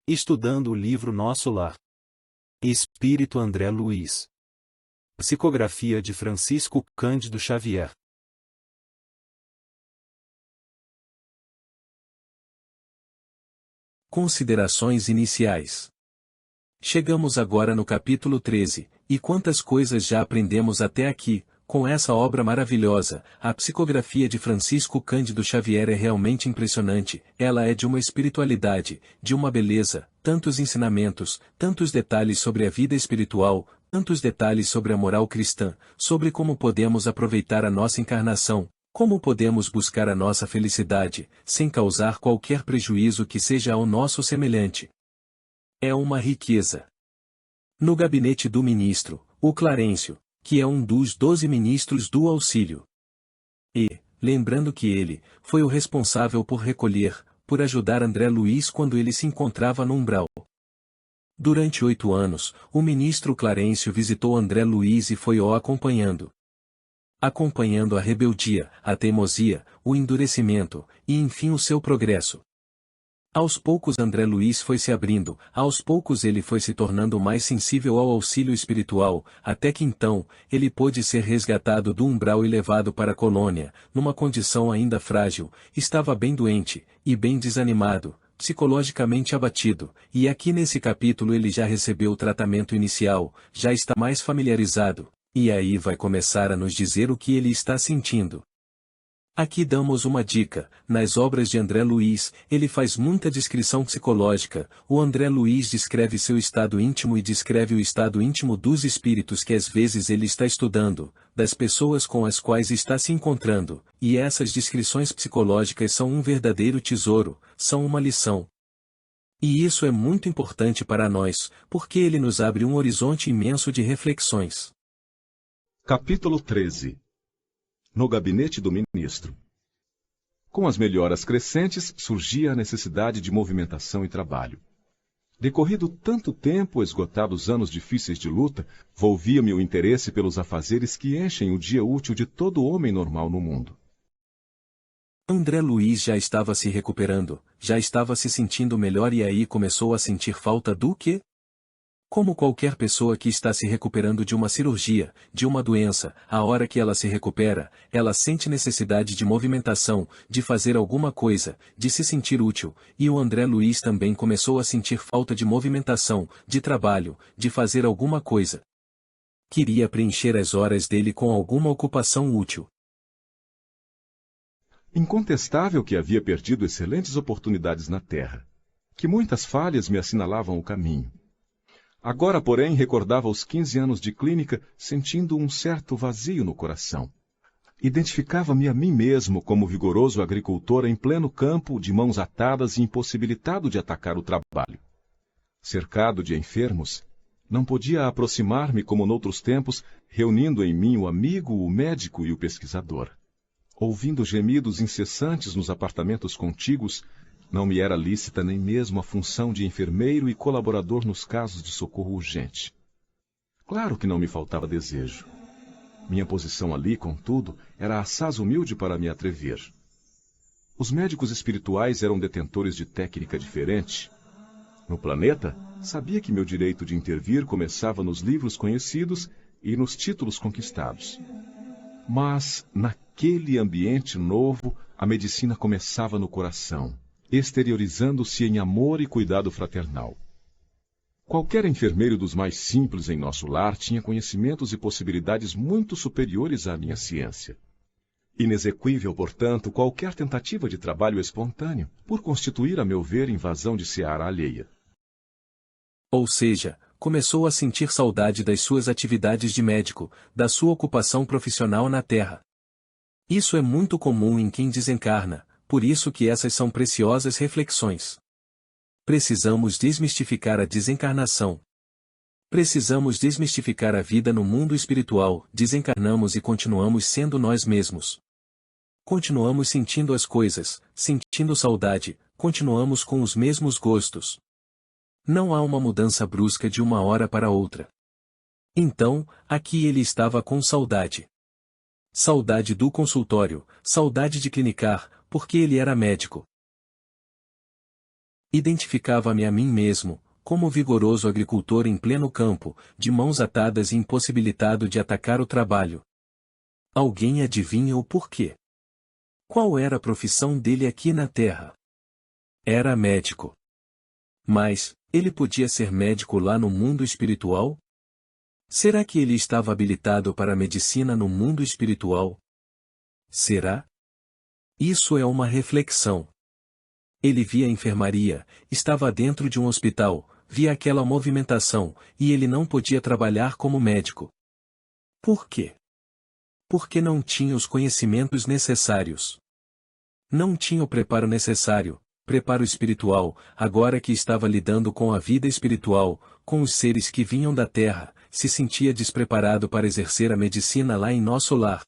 Estudando o livro Nosso Lar. Espírito André Luiz. Psicografia de Francisco Cândido Xavier. Considerações iniciais. Chegamos agora no capítulo 13, e quantas coisas já aprendemos até aqui, com essa obra maravilhosa. A psicografia de Francisco Cândido Xavier é realmente impressionante. Ela é de uma espiritualidade, de uma beleza, tantos ensinamentos, tantos detalhes sobre a vida espiritual, tantos detalhes sobre a moral cristã, sobre como podemos aproveitar a nossa encarnação, como podemos buscar a nossa felicidade, sem causar qualquer prejuízo que seja ao nosso semelhante. É uma riqueza. No gabinete do ministro, o Clarencio, que é um dos 12 ministros do auxílio. E, lembrando que ele foi o responsável por recolher, por ajudar André Luiz quando ele se encontrava no umbral. Durante 8 anos, o ministro Clarencio visitou André Luiz e foi-o acompanhando. Acompanhando a rebeldia, a teimosia, o endurecimento, e enfim o seu progresso. Aos poucos André Luiz foi se abrindo, aos poucos ele foi se tornando mais sensível ao auxílio espiritual, até que então, ele pôde ser resgatado do umbral e levado para a colônia, numa condição ainda frágil, estava bem doente, e bem desanimado, psicologicamente abatido, e aqui nesse capítulo ele já recebeu o tratamento inicial, já está mais familiarizado, e aí vai começar a nos dizer o que ele está sentindo. Aqui damos uma dica: nas obras de André Luiz, ele faz muita descrição psicológica. O André Luiz descreve seu estado íntimo e descreve o estado íntimo dos espíritos que às vezes ele está estudando, das pessoas com as quais está se encontrando, e essas descrições psicológicas são um verdadeiro tesouro, são uma lição. E isso é muito importante para nós, porque ele nos abre um horizonte imenso de reflexões. Capítulo 13. No gabinete do ministro. Com as melhoras crescentes, surgia a necessidade de movimentação e trabalho. Decorrido tanto tempo, esgotados anos difíceis de luta, volvia-me o interesse pelos afazeres que enchem o dia útil de todo homem normal no mundo. André Luiz já estava se recuperando, já estava se sentindo melhor e aí começou a sentir falta do quê? Como qualquer pessoa que está se recuperando de uma cirurgia, de uma doença, a hora que ela se recupera, ela sente necessidade de movimentação, de fazer alguma coisa, de se sentir útil, e o André Luiz também começou a sentir falta de movimentação, de trabalho, de fazer alguma coisa. Queria preencher as horas dele com alguma ocupação útil. Incontestável que havia perdido excelentes oportunidades na terra, que muitas falhas me assinalavam o caminho. Agora, porém, recordava os 15 anos de clínica, sentindo um certo vazio no coração. Identificava-me a mim mesmo como vigoroso agricultor em pleno campo, de mãos atadas e impossibilitado de atacar o trabalho. Cercado de enfermos, não podia aproximar-me como noutros tempos, reunindo em mim o amigo, o médico e o pesquisador. Ouvindo gemidos incessantes nos apartamentos contíguos, não me era lícita nem mesmo a função de enfermeiro e colaborador nos casos de socorro urgente. Claro que não me faltava desejo. Minha posição ali, contudo, era assaz humilde para me atrever. Os médicos espirituais eram detentores de técnica diferente. No planeta, sabia que meu direito de intervir começava nos livros conhecidos e nos títulos conquistados. Mas, naquele ambiente novo, a medicina começava no coração, exteriorizando-se em amor e cuidado fraternal. Qualquer enfermeiro dos mais simples em nosso lar tinha conhecimentos e possibilidades muito superiores à minha ciência. Inexequível, portanto, qualquer tentativa de trabalho espontâneo, por constituir, a meu ver, invasão de seara alheia. Ou seja, começou a sentir saudade das suas atividades de médico, da sua ocupação profissional na Terra. Isso é muito comum em quem desencarna, por isso que essas são preciosas reflexões. Precisamos desmistificar a desencarnação. Precisamos desmistificar a vida no mundo espiritual. Desencarnamos e continuamos sendo nós mesmos. Continuamos sentindo as coisas, sentindo saudade, continuamos com os mesmos gostos. Não há uma mudança brusca de uma hora para outra. Então, aqui ele estava com saudade. Saudade do consultório, saudade de clinicar, porque ele era médico. Identificava-me a mim mesmo, como vigoroso agricultor em pleno campo, de mãos atadas e impossibilitado de atacar o trabalho. Alguém adivinha o porquê? Qual era a profissão dele aqui na Terra? Era médico. Mas, ele podia ser médico lá no mundo espiritual? Será que ele estava habilitado para a medicina no mundo espiritual? Será? Isso é uma reflexão. Ele via a enfermaria, estava dentro de um hospital, via aquela movimentação, e ele não podia trabalhar como médico. Por quê? Porque não tinha os conhecimentos necessários. Não tinha o preparo necessário, preparo espiritual, agora que estava lidando com a vida espiritual, com os seres que vinham da terra, se sentia despreparado para exercer a medicina lá em nosso lar.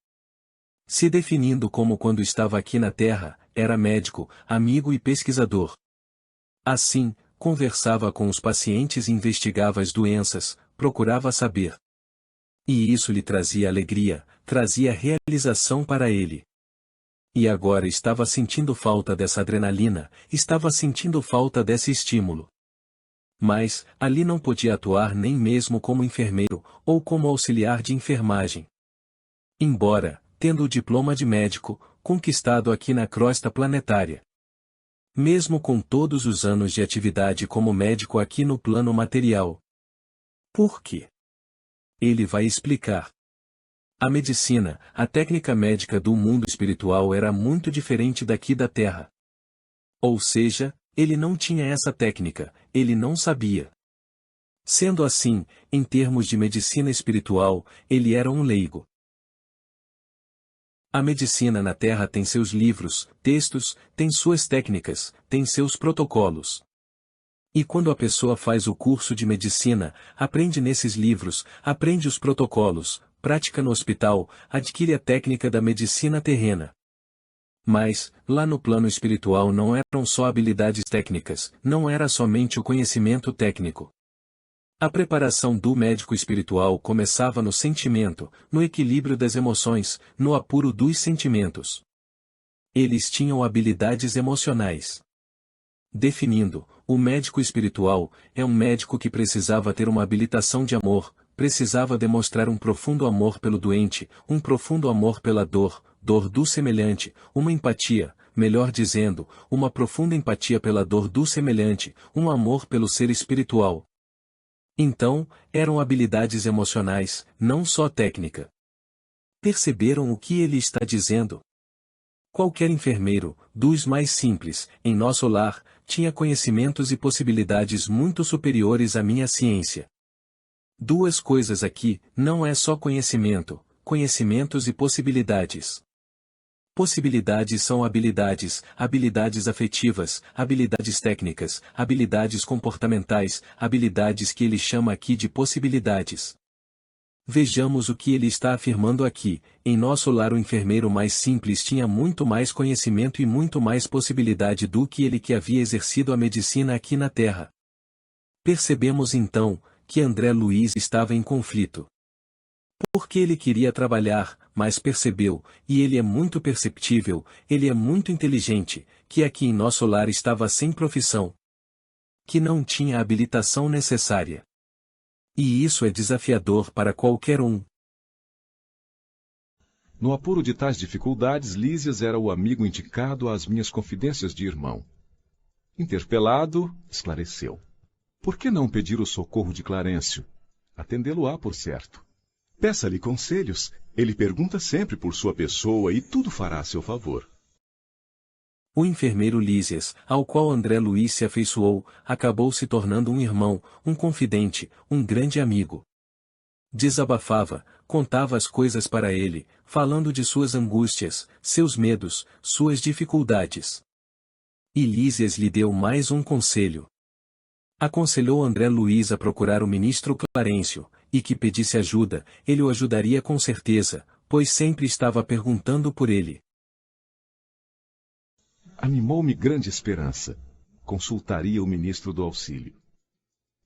Se definindo como quando estava aqui na terra, era médico, amigo e pesquisador. Assim, conversava com os pacientes e investigava as doenças, procurava saber. E isso lhe trazia alegria, trazia realização para ele. E agora estava sentindo falta dessa adrenalina, estava sentindo falta desse estímulo. Mas, ali não podia atuar nem mesmo como enfermeiro, ou como auxiliar de enfermagem. Embora, tendo o diploma de médico, conquistado aqui na crosta planetária. Mesmo com todos os anos de atividade como médico aqui no plano material. Por quê? Ele vai explicar. A medicina, a técnica médica do mundo espiritual era muito diferente daqui da Terra. Ou seja, ele não tinha essa técnica, ele não sabia. Sendo assim, em termos de medicina espiritual, ele era um leigo. A medicina na Terra tem seus livros, textos, tem suas técnicas, tem seus protocolos. E quando a pessoa faz o curso de medicina, aprende nesses livros, aprende os protocolos, prática no hospital, adquire a técnica da medicina terrena. Mas, lá no plano espiritual não eram só habilidades técnicas, não era somente o conhecimento técnico. A preparação do médico espiritual começava no sentimento, no equilíbrio das emoções, no apuro dos sentimentos. Eles tinham habilidades emocionais. Definindo, o médico espiritual é um médico que precisava ter uma habilitação de amor, precisava demonstrar um profundo amor pelo doente, um profundo amor pela dor, dor do semelhante, uma empatia, melhor dizendo, uma profunda empatia pela dor do semelhante, um amor pelo ser espiritual. Então, eram habilidades emocionais, não só técnica. Perceberam o que ele está dizendo? Qualquer enfermeiro, dos mais simples, em nosso lar, tinha conhecimentos e possibilidades muito superiores à minha ciência. Duas coisas aqui, não é só conhecimento, conhecimentos e possibilidades. Possibilidades são habilidades, habilidades afetivas, habilidades técnicas, habilidades comportamentais, habilidades que ele chama aqui de possibilidades. Vejamos o que ele está afirmando aqui. Em nosso lar o enfermeiro mais simples tinha muito mais conhecimento e muito mais possibilidade do que ele que havia exercido a medicina aqui na Terra. Percebemos então, que André Luiz estava em conflito. Porque ele queria trabalhar, mas percebeu, e ele é muito perceptível, ele é muito inteligente, que aqui em nosso lar estava sem profissão. Que não tinha a habilitação necessária. E isso é desafiador para qualquer um. No apuro de tais dificuldades, Lísias era o amigo indicado às minhas confidências de irmão. Interpelado, esclareceu. Por que não pedir o socorro de Clarencio? Atendê-lo-á, por certo. Peça-lhe conselhos, ele pergunta sempre por sua pessoa e tudo fará a seu favor. O enfermeiro Lísias, ao qual André Luiz se afeiçoou, acabou se tornando um irmão, um confidente, um grande amigo. Desabafava, contava as coisas para ele, falando de suas angústias, seus medos, suas dificuldades. E Lísias lhe deu mais um conselho. Aconselhou André Luiz a procurar o ministro Clarencio, e que pedisse ajuda, ele o ajudaria com certeza, pois sempre estava perguntando por ele. Animou-me grande esperança. Consultaria o ministro do auxílio.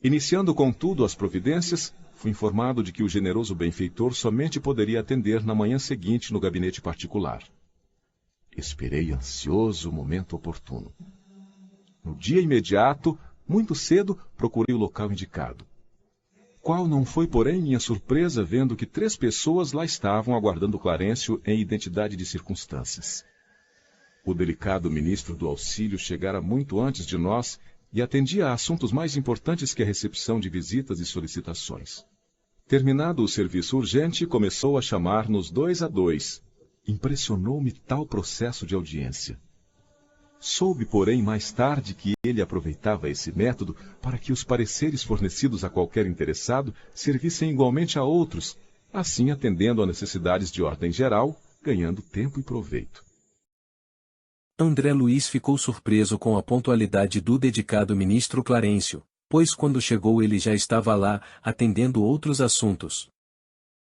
Iniciando contudo as providências, fui informado de que o generoso benfeitor somente poderia atender na manhã seguinte no gabinete particular. Esperei ansioso o momento oportuno. No dia imediato, muito cedo, procurei o local indicado. Qual não foi, porém, minha surpresa vendo que 3 pessoas lá estavam aguardando Clarencio em identidade de circunstâncias. O delicado ministro do auxílio chegara muito antes de nós e atendia a assuntos mais importantes que a recepção de visitas e solicitações. Terminado o serviço urgente, começou a chamar-nos 2 a 2. Impressionou-me tal processo de audiência. Soube, porém, mais tarde que ele aproveitava esse método para que os pareceres fornecidos a qualquer interessado servissem igualmente a outros, assim atendendo a necessidades de ordem geral, ganhando tempo e proveito. André Luiz ficou surpreso com a pontualidade do dedicado ministro Clarencio, pois quando chegou ele já estava lá, atendendo outros assuntos.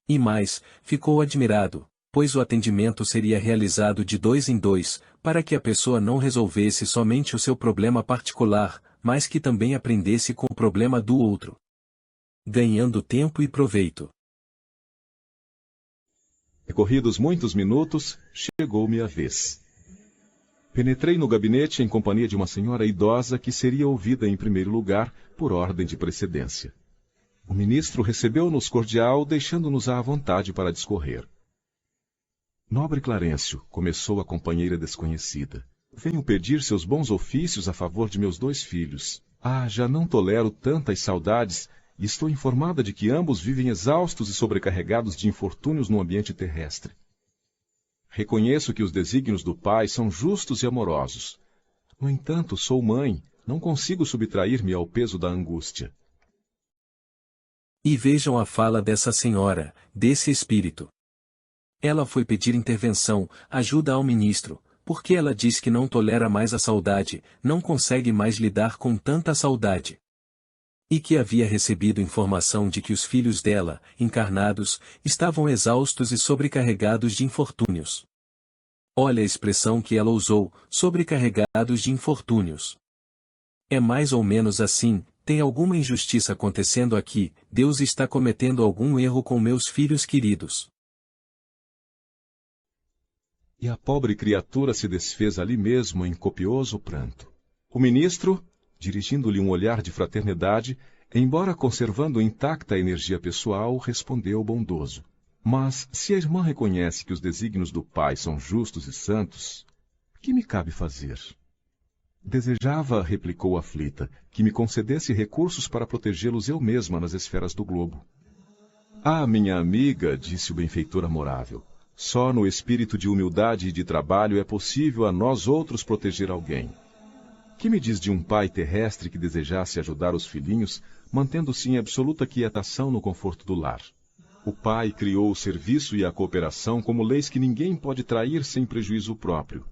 E mais, ficou admirado, pois o atendimento seria realizado de 2 em 2, para que a pessoa não resolvesse somente o seu problema particular, mas que também aprendesse com o problema do outro, ganhando tempo e proveito. Decorridos muitos minutos, chegou-me a vez. Penetrei no gabinete em companhia de uma senhora idosa que seria ouvida em primeiro lugar por ordem de precedência. O ministro recebeu-nos cordial, deixando-nos à vontade para discorrer. Nobre Clarencio, começou a companheira desconhecida, venho pedir seus bons ofícios a favor de meus 2 filhos. Já não tolero tantas saudades e estou informada de que ambos vivem exaustos e sobrecarregados de infortúnios no ambiente terrestre. Reconheço que os desígnios do Pai são justos e amorosos. No entanto, sou mãe, não consigo subtrair-me ao peso da angústia. E vejam a fala dessa senhora, desse espírito. Ela foi pedir intervenção, ajuda ao ministro, porque ela diz que não tolera mais a saudade, não consegue mais lidar com tanta saudade. E que havia recebido informação de que os filhos dela, encarnados, estavam exaustos e sobrecarregados de infortúnios. Olha a expressão que ela usou, sobrecarregados de infortúnios. É mais ou menos assim, tem alguma injustiça acontecendo aqui, Deus está cometendo algum erro com meus filhos queridos. E a pobre criatura se desfez ali mesmo em copioso pranto. O ministro, dirigindo-lhe um olhar de fraternidade, embora conservando intacta a energia pessoal, respondeu bondoso. Mas, se a irmã reconhece que os desígnios do Pai são justos e santos, que me cabe fazer? Desejava, replicou aflita, que me concedesse recursos para protegê-los eu mesma nas esferas do globo. Minha amiga, disse o benfeitor amorável, só no espírito de humildade e de trabalho é possível a nós outros proteger alguém. Que me diz de um pai terrestre que desejasse ajudar os filhinhos, mantendo-se em absoluta quietação no conforto do lar? O pai criou o serviço e a cooperação como leis que ninguém pode trair sem prejuízo próprio.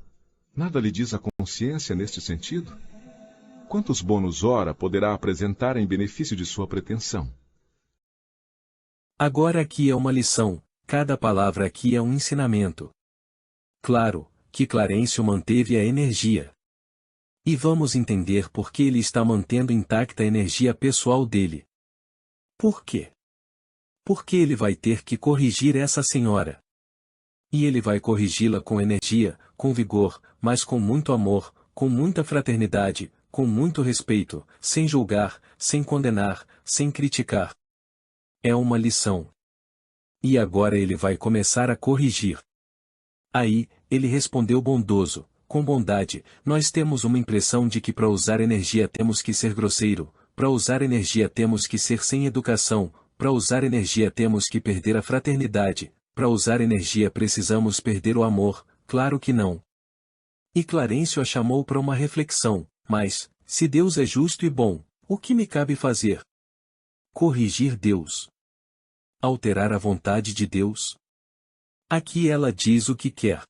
Nada lhe diz a consciência neste sentido? Quantos bônus ora poderá apresentar em benefício de sua pretensão? Agora aqui é uma lição, cada palavra aqui é um ensinamento. Claro, que Clarencio manteve a energia. E vamos entender por que ele está mantendo intacta a energia pessoal dele. Por quê? Porque ele vai ter que corrigir essa senhora. E ele vai corrigi-la com energia, com vigor, mas com muito amor, com muita fraternidade, com muito respeito, sem julgar, sem condenar, sem criticar. É uma lição. E agora ele vai começar a corrigir. Aí, ele respondeu bondoso, com bondade, nós temos uma impressão de que para usar energia temos que ser grosseiro, para usar energia temos que ser sem educação, para usar energia temos que perder a fraternidade, para usar energia precisamos perder o amor, claro que não. E Clarencio a chamou para uma reflexão, mas, se Deus é justo e bom, o que me cabe fazer? Corrigir Deus. Alterar a vontade de Deus? Aqui ela diz o que quer.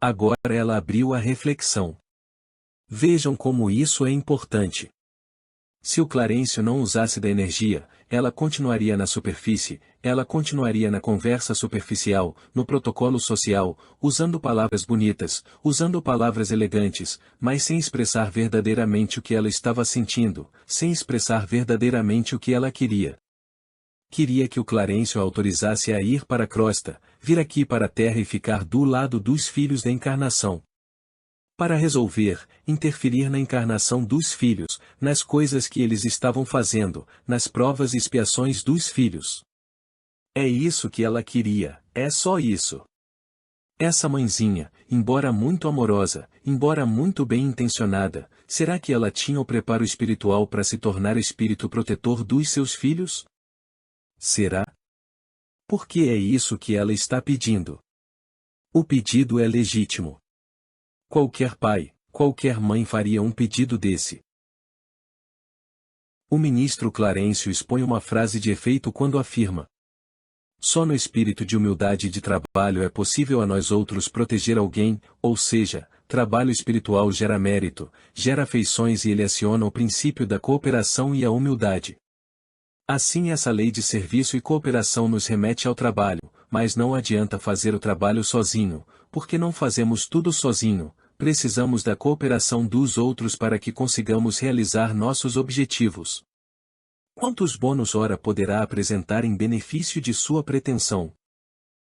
Agora ela abriu a reflexão. Vejam como isso é importante. Se o Clarencio não usasse da energia, ela continuaria na superfície, ela continuaria na conversa superficial, no protocolo social, usando palavras bonitas, usando palavras elegantes, mas sem expressar verdadeiramente o que ela estava sentindo, sem expressar verdadeiramente o que ela queria. Queria que o Clarencio a autorizasse a ir para a crosta, vir aqui para a terra e ficar do lado dos filhos da encarnação. para resolver, interferir na encarnação dos filhos, nas coisas que eles estavam fazendo, nas provas e expiações dos filhos. É isso que ela queria, é só isso. Essa mãezinha, embora muito amorosa, embora muito bem intencionada, será que ela tinha o preparo espiritual para se tornar espírito protetor dos seus filhos? Será? Porque é isso que ela está pedindo. O pedido é legítimo. Qualquer pai, qualquer mãe faria um pedido desse. O ministro Clarencio expõe uma frase de efeito quando afirma: só no espírito de humildade e de trabalho é possível a nós outros proteger alguém, ou seja, trabalho espiritual gera mérito, gera afeições e ele aciona o princípio da cooperação e a humildade. Assim essa lei de serviço e cooperação nos remete ao trabalho, mas não adianta fazer o trabalho sozinho, porque não fazemos tudo sozinho, precisamos da cooperação dos outros para que consigamos realizar nossos objetivos. Quantos bônus hora poderá apresentar em benefício de sua pretensão?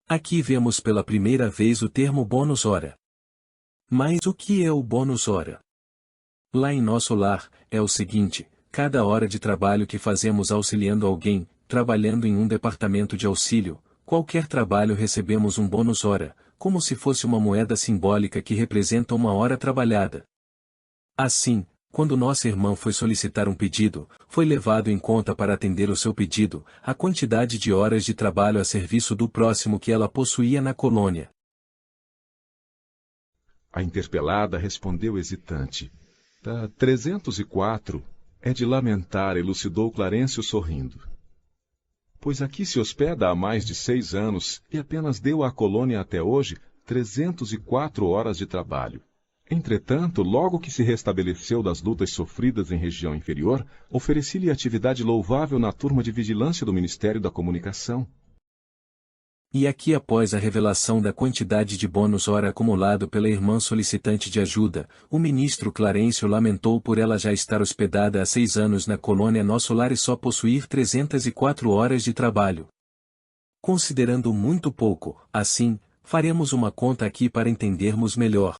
Aqui vemos pela primeira vez o termo bônus hora. Mas o que é o bônus hora? Lá em nosso lar, é o seguinte: cada hora de trabalho que fazemos auxiliando alguém, trabalhando em um departamento de auxílio, qualquer trabalho recebemos um bônus hora, como se fosse uma moeda simbólica que representa uma hora trabalhada. Assim, quando nossa irmã foi solicitar um pedido, foi levado em conta para atender o seu pedido, a quantidade de horas de trabalho a serviço do próximo que ela possuía na colônia. A interpelada respondeu hesitante. 304 é de lamentar, elucidou Clarencio sorrindo. Pois aqui se hospeda há mais de 6 anos e apenas deu à colônia até hoje 304 horas de trabalho. Entretanto, logo que se restabeleceu das lutas sofridas em região inferior, ofereci-lhe atividade louvável na turma de vigilância do Ministério da Comunicação. E aqui após a revelação da quantidade de bônus hora acumulado pela irmã solicitante de ajuda, o ministro Clarencio lamentou por ela já estar hospedada há 6 anos na colônia Nosso Lar e só possuir 304 horas de trabalho. Considerando muito pouco, assim, faremos uma conta aqui para entendermos melhor.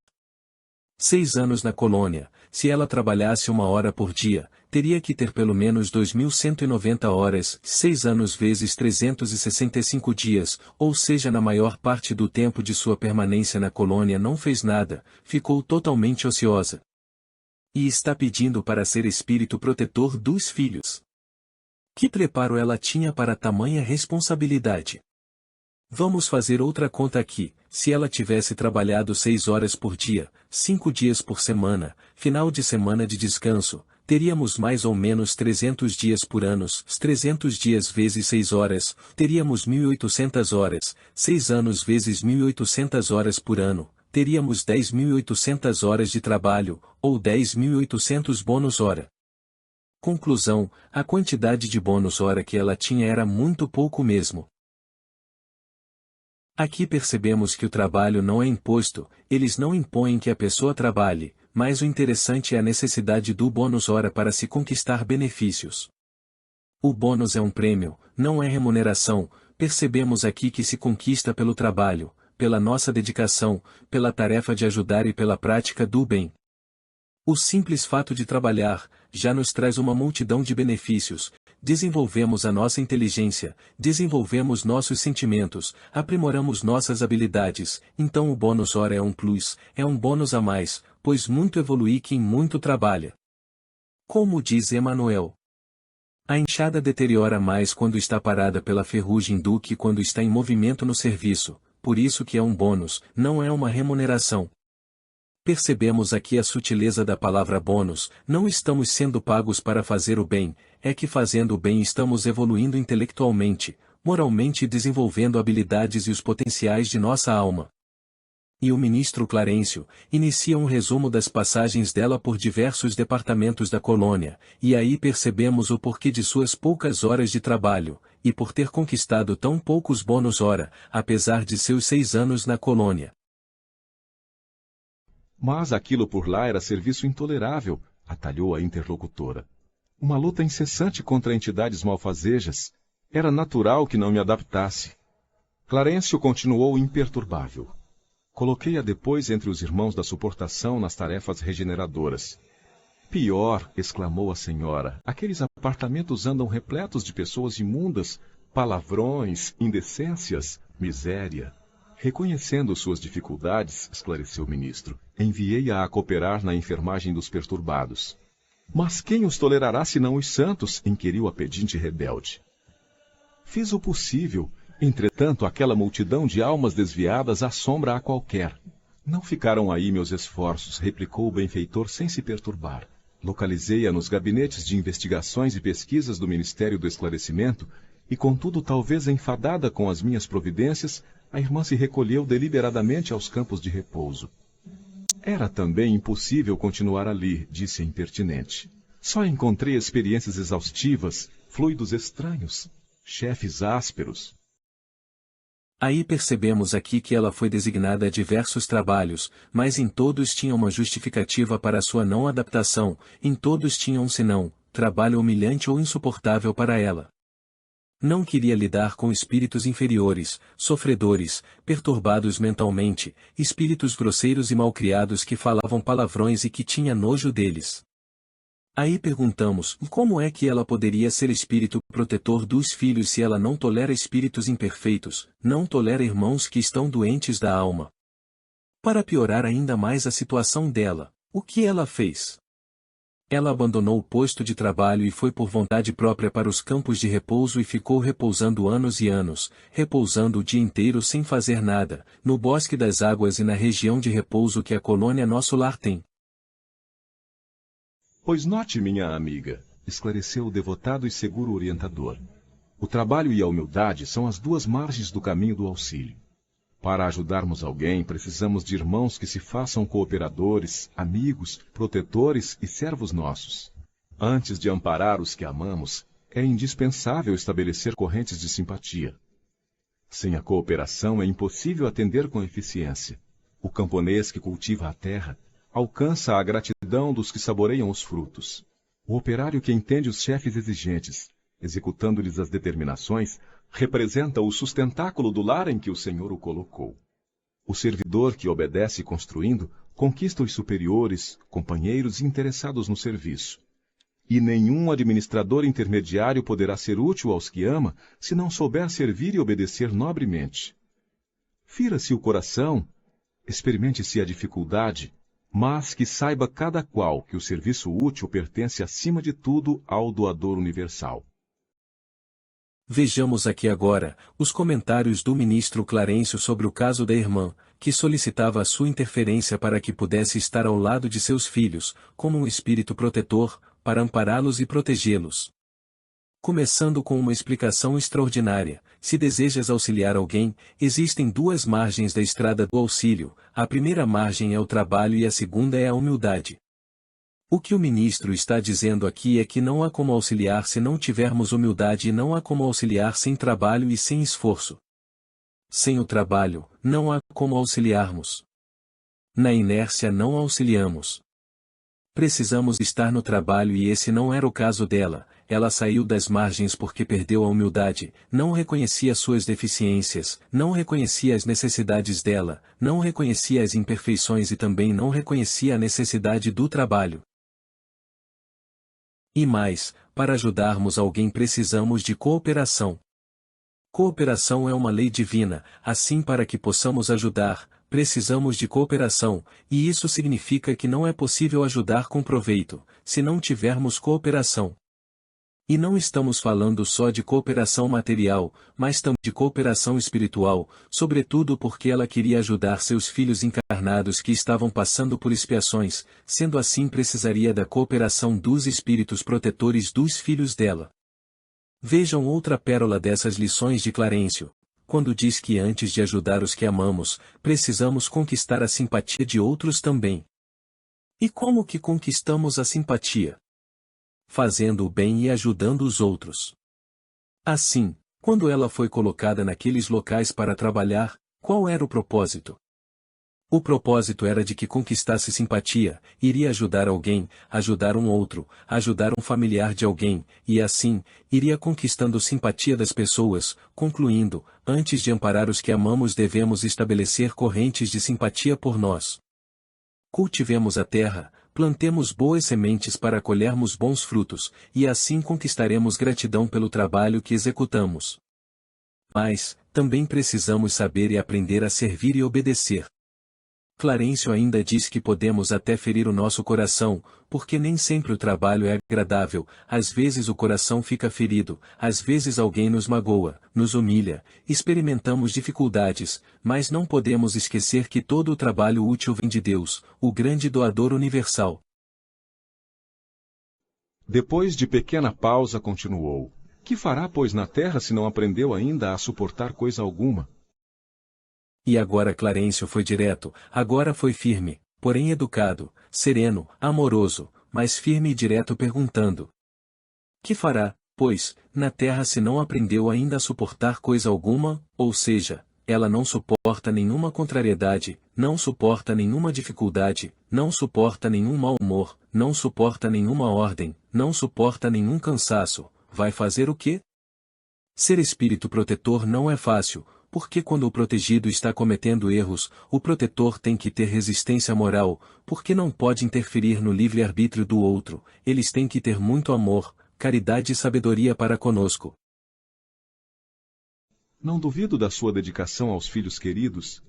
6 anos na colônia, se ela trabalhasse 1 hora por dia, teria que ter pelo menos 2.190 horas, 6 anos vezes 365 dias, ou seja, na maior parte do tempo de sua permanência na colônia não fez nada, ficou totalmente ociosa. E está pedindo para ser espírito protetor dos filhos. Que preparo ela tinha para tamanha responsabilidade? Vamos fazer outra conta aqui. Se ela tivesse trabalhado 6 horas por dia, 5 dias por semana, final de semana de descanso, teríamos mais ou menos 300 dias por ano, 300 dias vezes 6 horas, teríamos 1.800 horas, 6 anos vezes 1.800 horas por ano, teríamos 10.800 horas de trabalho, ou 10.800 bônus hora. Conclusão: a quantidade de bônus hora que ela tinha era muito pouco mesmo. Aqui percebemos que o trabalho não é imposto, eles não impõem que a pessoa trabalhe, mas o interessante é a necessidade do bônus hora para se conquistar benefícios. O bônus é um prêmio, não é remuneração, percebemos aqui que se conquista pelo trabalho, pela nossa dedicação, pela tarefa de ajudar e pela prática do bem. O simples fato de trabalhar, já nos traz uma multidão de benefícios. Desenvolvemos a nossa inteligência, desenvolvemos nossos sentimentos, aprimoramos nossas habilidades, então o bônus hora é um plus, é um bônus a mais, pois muito evolui quem muito trabalha. Como diz Emmanuel, a enxada deteriora mais quando está parada pela ferrugem do que quando está em movimento no serviço, por isso que é um bônus, não é uma remuneração. Percebemos aqui a sutileza da palavra bônus, não estamos sendo pagos para fazer o bem, é que fazendo o bem estamos evoluindo intelectualmente, moralmente e desenvolvendo habilidades e os potenciais de nossa alma. E o ministro Clarencio inicia um resumo das passagens dela por diversos departamentos da colônia, e aí percebemos o porquê de suas poucas horas de trabalho, e por ter conquistado tão poucos bônus hora, apesar de seus 6 anos na colônia. Mas aquilo por lá era serviço intolerável, atalhou a interlocutora. Uma luta incessante contra entidades malfazejas. Era natural que não me adaptasse. Clarencio continuou imperturbável. Coloquei-a depois entre os irmãos da suportação nas tarefas regeneradoras. Pior, exclamou a senhora, aqueles apartamentos andam repletos de pessoas imundas, palavrões, indecências, miséria. Reconhecendo suas dificuldades, esclareceu o ministro, enviei-a a cooperar na enfermagem dos perturbados. Mas quem os tolerará senão os santos? Inquiriu a pedinte rebelde. Fiz o possível, entretanto aquela multidão de almas desviadas assombra a qualquer. Não ficaram aí meus esforços, replicou o benfeitor sem se perturbar. Localizei-a nos gabinetes de investigações e pesquisas do Ministério do Esclarecimento, e contudo talvez enfadada com as minhas providências, a irmã se recolheu deliberadamente aos campos de repouso. Era também impossível continuar ali, disse a impertinente. Só encontrei experiências exaustivas, fluidos estranhos, chefes ásperos. Aí percebemos aqui que ela foi designada a diversos trabalhos, mas em todos tinha uma justificativa para sua não adaptação, em todos tinha um senão, trabalho humilhante ou insuportável para ela. Não queria lidar com espíritos inferiores, sofredores, perturbados mentalmente, espíritos grosseiros e malcriados que falavam palavrões e que tinha nojo deles. Aí perguntamos, como é que ela poderia ser espírito protetor dos filhos se ela não tolera espíritos imperfeitos, não tolera irmãos que estão doentes da alma? Para piorar ainda mais a situação dela, o que ela fez? Ela abandonou o posto de trabalho e foi por vontade própria para os campos de repouso e ficou repousando anos e anos, repousando o dia inteiro sem fazer nada, no bosque das águas e na região de repouso que a colônia Nosso Lar tem. Pois note, minha amiga, esclareceu o devotado e seguro orientador. O trabalho e a humildade são as duas margens do caminho do auxílio. Para ajudarmos alguém, precisamos de irmãos que se façam cooperadores, amigos, protetores e servos nossos. Antes de amparar os que amamos, é indispensável estabelecer correntes de simpatia. Sem a cooperação é impossível atender com eficiência. O camponês que cultiva a terra alcança a gratidão dos que saboreiam os frutos. O operário que entende os chefes exigentes, executando-lhes as determinações, representa o sustentáculo do lar em que o Senhor o colocou. O servidor que obedece construindo, conquista os superiores, companheiros interessados no serviço. E nenhum administrador intermediário poderá ser útil aos que ama, se não souber servir e obedecer nobremente. Fira-se o coração, experimente-se a dificuldade, mas que saiba cada qual que o serviço útil pertence acima de tudo ao doador universal. Vejamos aqui agora os comentários do ministro Clarencio sobre o caso da irmã, que solicitava a sua interferência para que pudesse estar ao lado de seus filhos, como um espírito protetor, para ampará-los e protegê-los. Começando com uma explicação extraordinária, se desejas auxiliar alguém, existem duas margens da estrada do auxílio, a primeira margem é o trabalho e a segunda é a humildade. O que o ministro está dizendo aqui é que não há como auxiliar se não tivermos humildade e não há como auxiliar sem trabalho e sem esforço. Sem o trabalho, não há como auxiliarmos. Na inércia não auxiliamos. Precisamos estar no trabalho e esse não era o caso dela. Ela saiu das margens porque perdeu a humildade, não reconhecia suas deficiências, não reconhecia as necessidades dela, não reconhecia as imperfeições e também não reconhecia a necessidade do trabalho. E mais, para ajudarmos alguém precisamos de cooperação. Cooperação é uma lei divina, assim para que possamos ajudar, precisamos de cooperação, e isso significa que não é possível ajudar com proveito, se não tivermos cooperação. E não estamos falando só de cooperação material, mas também de cooperação espiritual, sobretudo porque ela queria ajudar seus filhos encarnados que estavam passando por expiações, sendo assim precisaria da cooperação dos espíritos protetores dos filhos dela. Vejam outra pérola dessas lições de Clarencio, quando diz que antes de ajudar os que amamos, precisamos conquistar a simpatia de outros também. E como que conquistamos a simpatia? Fazendo o bem e ajudando os outros. Assim, quando ela foi colocada naqueles locais para trabalhar, qual era o propósito? O propósito era de que conquistasse simpatia, iria ajudar alguém, ajudar um outro, ajudar um familiar de alguém, e assim, iria conquistando simpatia das pessoas, concluindo, antes de amparar os que amamos devemos estabelecer correntes de simpatia por nós. Cultivemos a terra, plantemos boas sementes para colhermos bons frutos, e assim conquistaremos gratidão pelo trabalho que executamos. Mas, também precisamos saber e aprender a servir e obedecer. Clarencio ainda diz que podemos até ferir o nosso coração, porque nem sempre o trabalho é agradável, às vezes o coração fica ferido, às vezes alguém nos magoa, nos humilha, experimentamos dificuldades, mas não podemos esquecer que todo o trabalho útil vem de Deus, o grande doador universal. Depois de pequena pausa continuou. Que fará, pois, na terra se não aprendeu ainda a suportar coisa alguma? E agora Clarencio foi direto, agora foi firme, porém educado, sereno, amoroso, mas firme e direto perguntando. Que fará, pois, na terra se não aprendeu ainda a suportar coisa alguma, ou seja, ela não suporta nenhuma contrariedade, não suporta nenhuma dificuldade, não suporta nenhum mau humor, não suporta nenhuma ordem, não suporta nenhum cansaço, vai fazer o quê? Ser espírito protetor não é fácil, porque quando o protegido está cometendo erros, o protetor tem que ter resistência moral, porque não pode interferir no livre-arbítrio do outro, eles têm que ter muito amor, caridade e sabedoria para conosco. Não duvido da sua dedicação aos filhos queridos,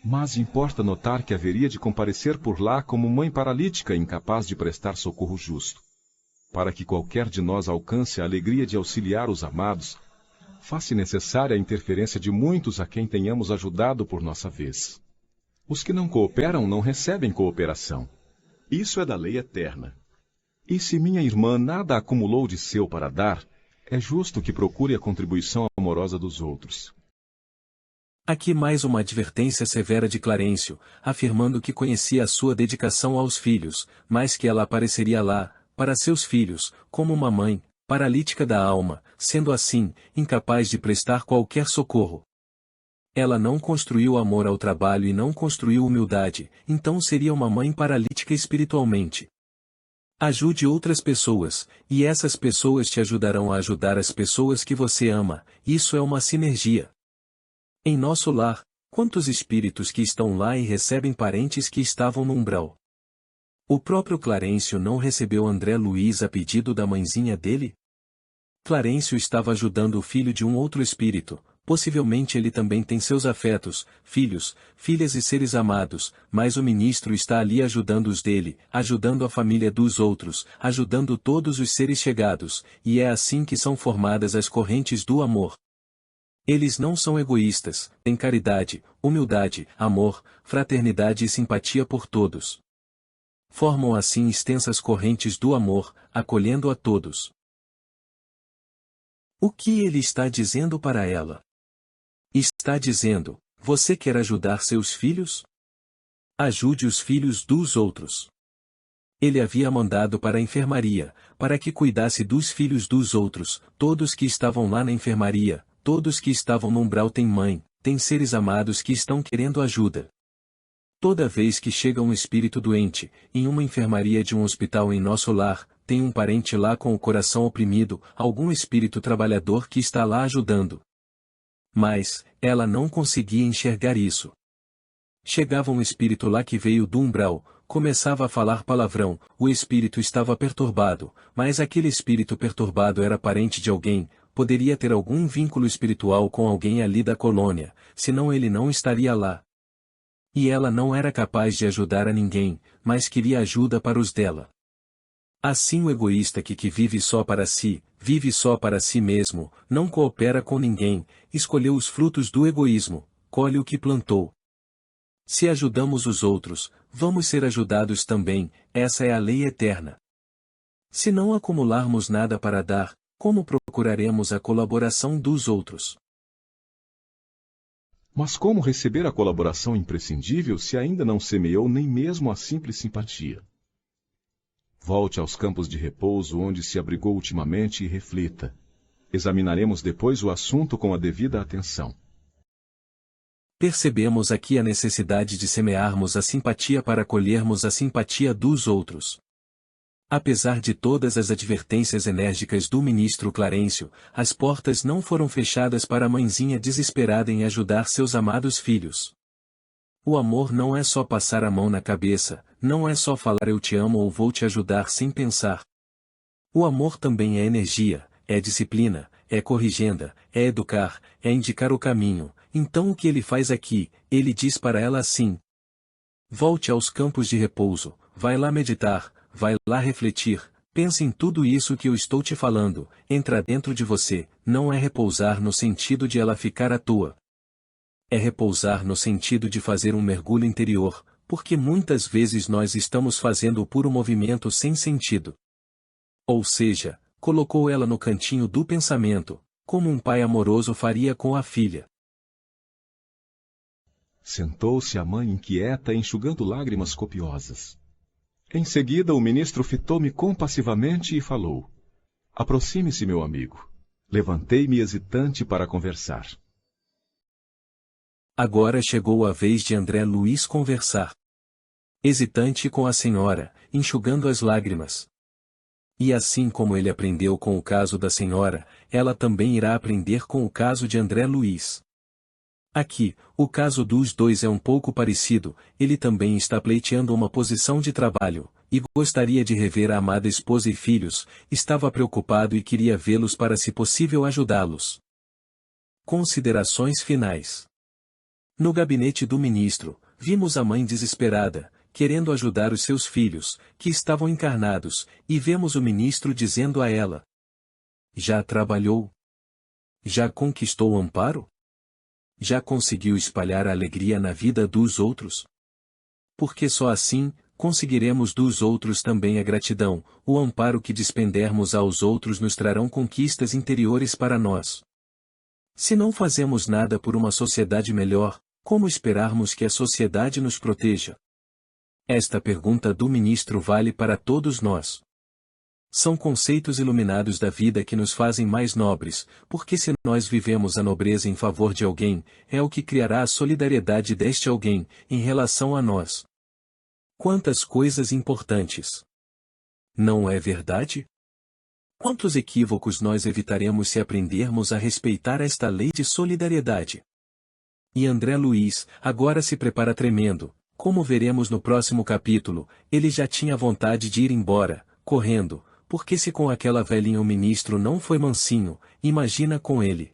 mas importa notar que haveria de comparecer por lá como mãe paralítica incapaz de prestar socorro justo. Para que qualquer de nós alcance a alegria de auxiliar os amados, faz-se necessária a interferência de muitos a quem tenhamos ajudado por nossa vez. Os que não cooperam não recebem cooperação. Isso é da lei eterna. E se minha irmã nada acumulou de seu para dar, é justo que procure a contribuição amorosa dos outros. Aqui mais uma advertência severa de Clarencio, afirmando que conhecia a sua dedicação aos filhos, mas que ela apareceria lá, para seus filhos, como uma mãe, paralítica da alma, sendo assim, incapaz de prestar qualquer socorro. Ela não construiu amor ao trabalho e não construiu humildade, então seria uma mãe paralítica espiritualmente. Ajude outras pessoas, e essas pessoas te ajudarão a ajudar as pessoas que você ama, isso é uma sinergia. Em nosso lar, quantos espíritos que estão lá e recebem parentes que estavam no umbral? O próprio Clarencio não recebeu André Luiz a pedido da mãezinha dele? Clarencio estava ajudando o filho de um outro espírito, possivelmente ele também tem seus afetos, filhos, filhas e seres amados, mas o ministro está ali ajudando os dele, ajudando a família dos outros, ajudando todos os seres chegados, e é assim que são formadas as correntes do amor. Eles não são egoístas, têm caridade, humildade, amor, fraternidade e simpatia por todos. Formam assim extensas correntes do amor, acolhendo a todos. O que ele está dizendo para ela? Está dizendo, você quer ajudar seus filhos? Ajude os filhos dos outros. Ele havia mandado para a enfermaria, para que cuidasse dos filhos dos outros, todos que estavam lá na enfermaria, todos que estavam no umbral têm mãe, têm seres amados que estão querendo ajuda. Toda vez que chega um espírito doente, em uma enfermaria de um hospital em nosso lar, tem um parente lá com o coração oprimido, algum espírito trabalhador que está lá ajudando. Mas, ela não conseguia enxergar isso. Chegava um espírito lá que veio do umbral, começava a falar palavrão, o espírito estava perturbado, mas aquele espírito perturbado era parente de alguém, poderia ter algum vínculo espiritual com alguém ali da colônia, senão ele não estaria lá. E ela não era capaz de ajudar a ninguém, mas queria ajuda para os dela. Assim o egoísta que vive só para si mesmo, não coopera com ninguém, escolheu os frutos do egoísmo, colhe o que plantou. Se ajudamos os outros, vamos ser ajudados também, essa é a lei eterna. Se não acumularmos nada para dar, como procuraremos a colaboração dos outros? Mas como receber a colaboração imprescindível se ainda não semeou nem mesmo a simples simpatia? Volte aos campos de repouso onde se abrigou ultimamente e reflita. Examinaremos depois o assunto com a devida atenção. Percebemos aqui a necessidade de semearmos a simpatia para colhermos a simpatia dos outros. Apesar de todas as advertências enérgicas do ministro Clarencio, as portas não foram fechadas para a mãezinha desesperada em ajudar seus amados filhos. O amor não é só passar a mão na cabeça, não é só falar eu te amo ou vou te ajudar sem pensar. O amor também é energia, é disciplina, é corrigenda, é educar, é indicar o caminho. Então o que ele faz aqui? Ele diz para ela assim: volte aos campos de repouso, vai lá meditar, vai lá refletir, pense em tudo isso que eu estou te falando, entra dentro de você, não é repousar no sentido de ela ficar à toa. É repousar no sentido de fazer um mergulho interior, porque muitas vezes nós estamos fazendo o puro movimento sem sentido. Ou seja, colocou ela no cantinho do pensamento, como um pai amoroso faria com a filha. Sentou-se a mãe inquieta, enxugando lágrimas copiosas. Em seguida, o ministro fitou-me compassivamente e falou: aproxime-se, meu amigo. Levantei-me hesitante para conversar. Agora chegou a vez de André Luiz conversar. Hesitante com a senhora, enxugando as lágrimas. E assim como ele aprendeu com o caso da senhora, ela também irá aprender com o caso de André Luiz. Aqui, o caso dos dois é um pouco parecido, ele também está pleiteando uma posição de trabalho, e gostaria de rever a amada esposa e filhos, estava preocupado e queria vê-los para se possível ajudá-los. Considerações finais. No gabinete do ministro, vimos a mãe desesperada, querendo ajudar os seus filhos, que estavam encarnados, e vemos o ministro dizendo a ela: já trabalhou? Já conquistou o amparo? Já conseguiu espalhar a alegria na vida dos outros? Porque só assim, conseguiremos dos outros também a gratidão, o amparo que despendermos aos outros nos trarão conquistas interiores para nós. Se não fazemos nada por uma sociedade melhor, como esperarmos que a sociedade nos proteja? Esta pergunta do ministro vale para todos nós. São conceitos iluminados da vida que nos fazem mais nobres, porque se nós vivemos a nobreza em favor de alguém, é o que criará a solidariedade deste alguém, em relação a nós. Quantas coisas importantes! Não é verdade? Quantos equívocos nós evitaremos se aprendermos a respeitar esta lei de solidariedade? E André Luiz, agora se prepara tremendo, como veremos no próximo capítulo, ele já tinha vontade de ir embora, correndo, porque se com aquela velhinha o ministro não foi mansinho, imagina com ele.